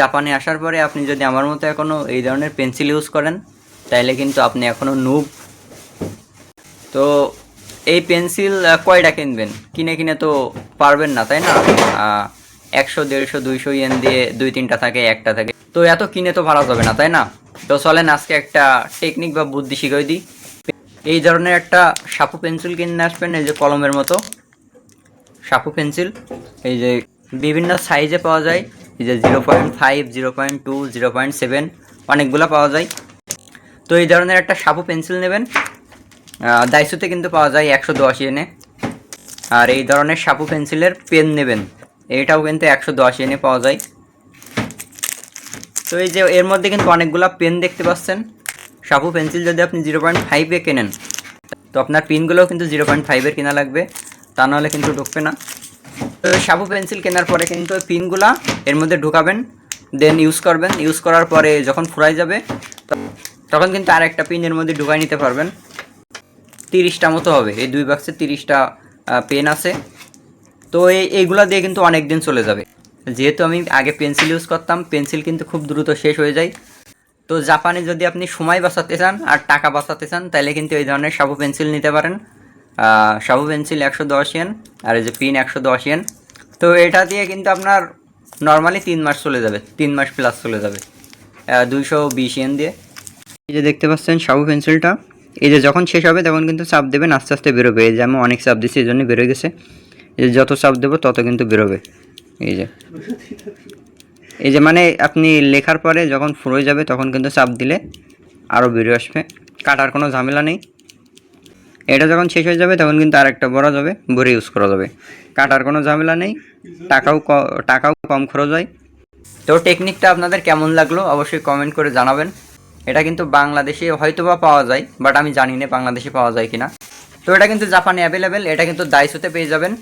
জাপানে আসার পরে আপনি যদি আমার মতো এখনও এই ধরনের পেন্সিল ইউজ করেন তাহলে কিন্তু আপনি এখনও নুব। তো এই পেন্সিল কয়টা কিনবেন? কিনে কিনে তো পারবেন না, তাই না? 100, 150, 200 ইয়েন দিয়ে 2-3টা থাকে, একটা থাকে, তো এত কিনে তো পারা যাবে না, তাই না? তো চলেন আজকে একটা টেকনিক বা বুদ্ধি শিখাই দিই। এই ধরনের একটা সাপু পেন্সিল কিনে আসবেন, এই যে কলমের মতো সাপু পেন্সিল, এই যে বিভিন্ন সাইজে পাওয়া যায়, এই যে 0.5, 0.2, 0.7 অনেকগুলো পাওয়া যায়। তো এই ধরনের একটা সাপু পেন্সিল নেবেন, দাইসোতে কিন্তু পাওয়া যায় 110 ইয়েনে। আর এই ধরনের সাপু পেন্সিলের পেন নেবেন, এটাও কিন্তু 110 ইয়েনে পাওয়া যায়। তো এই যে এর মধ্যে কিন্তু অনেকগুলো পেন দেখতে পাচ্ছেন। সাপু পেন্সিল যদি আপনি 0.5-এ কেনেন তো আপনার পিনগুলোও কিন্তু 0.5-এর কেনা লাগবে, তা নাহলে কিন্তু ঢুকবে না। তো সাপু পেন্সিল কেনার পরে কিন্তু ওই পিনগুলা এর মধ্যে ঢুকাবেন, দেন ইউজ করবেন। ইউজ করার পরে যখন ফুরাই যাবে তখন কিন্তু আর একটা পিন এর মধ্যে ঢুকাই নিতে পারবেন। 30টা মতো হবে, এই 2 বাক্সে 30টা পেন আছে। তো এইগুলা দিয়ে কিন্তু অনেক দিন চলে যাবে। যেহেতু আমি আগে পেন্সিল ইউজ করতাম, পেন্সিল কিন্তু খুব দ্রুত শেষ হয়ে যায়। তো জাপানে যদি আপনি সময় বাঁচাতে চান আর টাকা বাঁচাতে চান তাহলে কিন্তু এই ধরনের সাবু পেন্সিল নিতে পারেন। সাবু পেন্সিল 110 ইয়েন, আর এই যে পিন 110 ইয়েন। তো এটা দিয়ে কিন্তু আপনার নর্মালি 3 মাস চলে যাবে, 3 মাস প্লাস চলে যাবে 220 ইয়েন দিয়ে। এই যে দেখতে পাচ্ছেন সাবু পেন্সিলটা, এই যে যখন শেষ হবে তখন কিন্তু চাপ দেবেন, আস্তে আস্তে বেরোবে। এই যে আমি অনেক চাপ দিচ্ছি এই জন্য বেরোয় গেছে। এই যে যত চাপ দেবো তত কিন্তু বেরোবে। এই যে মানে আপনি লেখার পরে যখন ফুরোয় যাবে তখন কিন্তু চাপ দিলে আরও বেরিয়ে আসবে, কাটার কোনো ঝামেলা নেই। এটা যখন শেষ হয়ে যাবে তখন কিন্তু আরেকটা ভরা যাবে, ভরে ইউজ করা যাবে, কাটার কোনো ঝামেলা নেই, টাকাও কম খরচ হয়। তো টেকনিকটা আপনাদের কেমন লাগলো অবশ্যই কমেন্ট করে জানাবেন। এটা কিন্তু বাংলাদেশে হয়তো বা পাওয়া যায়, বাট আমি জানি না বাংলাদেশে পাওয়া যায় কিনা। তো এটা কিন্তু জাপানে অ্যাভেলেবেল, এটা কিন্তু দাইসোতে পেয়ে যাবেন।